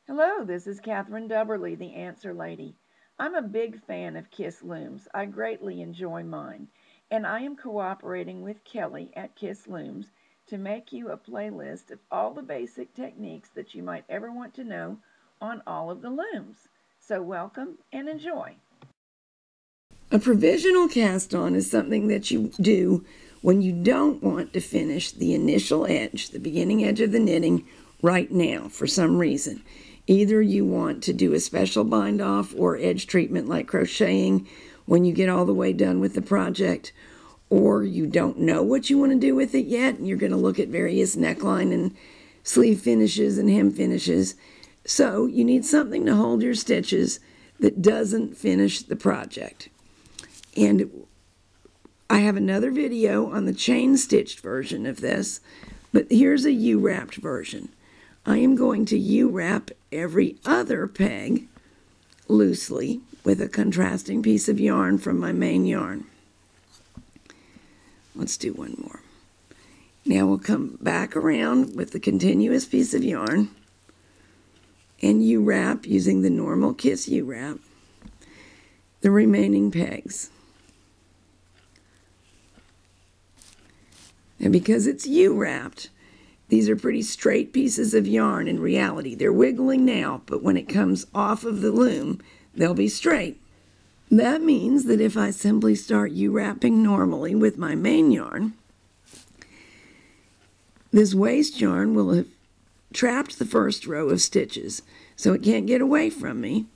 Hello, this is Catherine Dubberly, the Answer Lady. I'm a big fan of Kiss Looms. I greatly enjoy mine, and I am cooperating with Kelly at Kiss Looms to make you a playlist of all the basic techniques that you might ever want to know on all of the looms. So welcome and enjoy. A provisional cast on is something that you do when you don't want to finish the initial edge, the beginning edge of the knitting, right now for some reason. Either you want to do a special bind off or edge treatment like crocheting when you get all the way done with the project, or you don't know what you want to do with it yet, and you're going to look at various neckline and sleeve finishes and hem finishes. So you need something to hold your stitches that doesn't finish the project. And I have another video on the chain stitched version of this, but here's a U-wrapped version. I am going to U-wrap every other peg loosely with a contrasting piece of yarn from my main yarn. Let's do one more. Now we'll come back around with the continuous piece of yarn and U-wrap using the normal Kiss U-wrap the remaining pegs. And because it's U-wrapped, these are pretty straight pieces of yarn in reality. They're wiggling now, but when it comes off of the loom, they'll be straight. That means that if I simply start U-wrapping normally with my main yarn, this waste yarn will have trapped the first row of stitches, so it can't get away from me,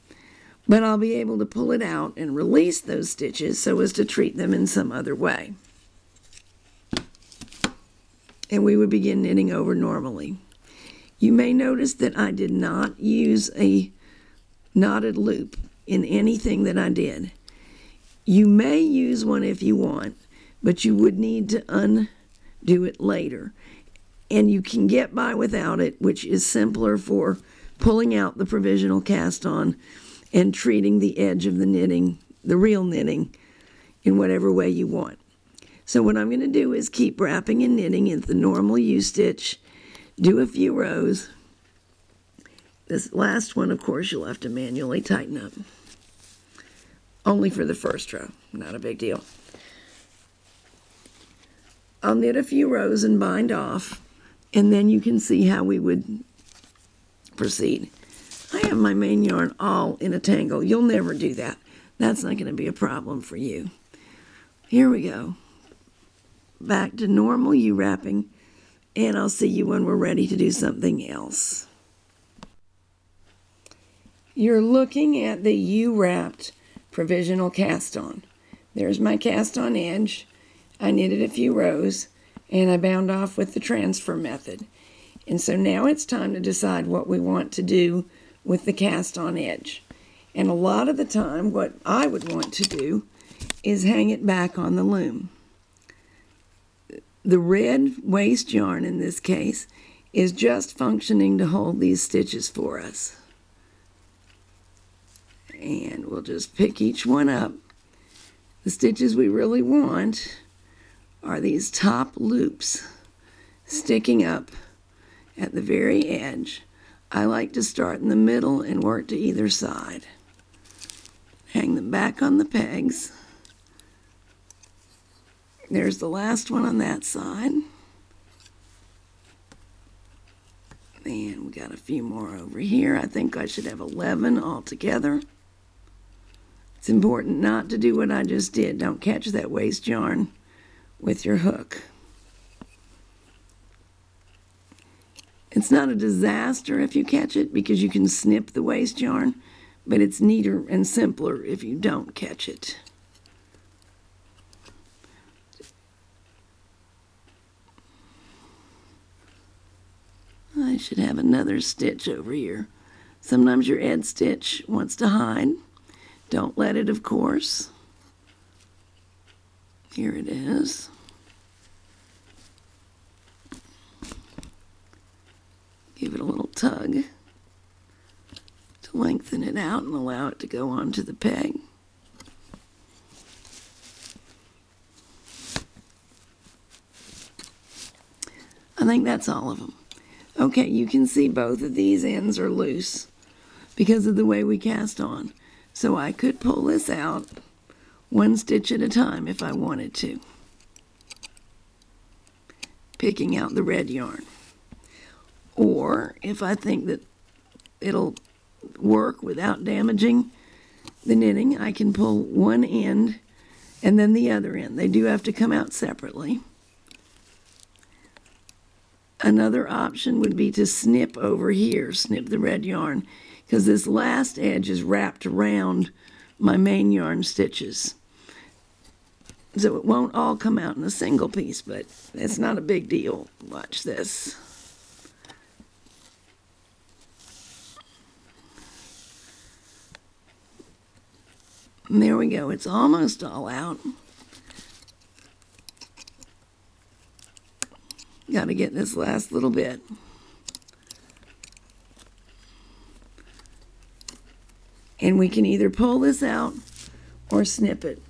but I'll be able to pull it out and release those stitches so as to treat them in some other way. And we would begin knitting over normally. You may notice that I did not use a knotted loop in anything that I did. You may use one if you want, but you would need to undo it later. And you can get by without it, which is simpler for pulling out the provisional cast on and treating the edge of the knitting, the real knitting, in whatever way you want. So what I'm going to do is keep wrapping and knitting in the normal U-stitch, do a few rows. This last one, of course, you'll have to manually tighten up. Only for the first row, not a big deal. I'll knit a few rows and bind off, and then you can see how we would proceed. I have my main yarn all in a tangle. You'll never do that. That's not going to be a problem for you. Here we go. Back to normal U-wrapping, and I'll see you when we're ready to do something else. You're looking at the U-wrapped provisional cast on. There's my cast on edge. I knitted a few rows, and I bound off with the transfer method. And so now it's time to decide what we want to do with the cast on edge. And a lot of the time, what I would want to do is hang it back on the loom. The red waste yarn in this case is just functioning to hold these stitches for us. And we'll just pick each one up. The stitches we really want are these top loops sticking up at the very edge. I like to start in the middle and work to either side. Hang them back on the pegs. There's the last one on that side. And we got a few more over here. I think I should have 11 altogether. It's important not to do what I just did. Don't catch that waste yarn with your hook. It's not a disaster if you catch it because you can snip the waste yarn, but it's neater and simpler if you don't catch it. I should have another stitch over here. Sometimes your edge stitch wants to hide. Don't let it, of course. Here it is. Give it a little tug to lengthen it out and allow it to go onto the peg. I think that's all of them. Okay, you can see both of these ends are loose. because of the way we cast on. So I could pull this out one stitch at a time if I wanted to, picking out the red yarn. Or if I think that it'll work without damaging the knitting, I can pull one end and then the other end. They do have to come out separately. Another option would be to snip over here, snip the red yarn, because this last edge is wrapped around my main yarn stitches. So it won't all come out in a single piece, but it's not a big deal. Watch this. And there we go. It's almost all out. Got to get this last little bit. And we can either pull this out or snip it.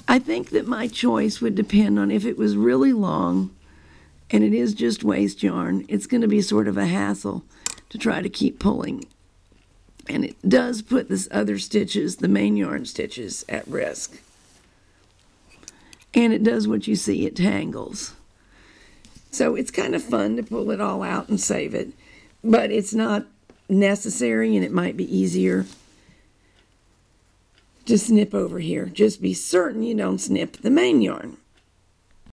I think that my choice would depend on if it was really long and it is just waste yarn. It's going to be sort of a hassle to try to keep pulling. And it does put this other stitches, the main yarn stitches, at risk. And it does what you see, it tangles. So it's kind of fun to pull it all out and save it. But it's not necessary, and it might be easier to snip over here. Just be certain you don't snip the main yarn.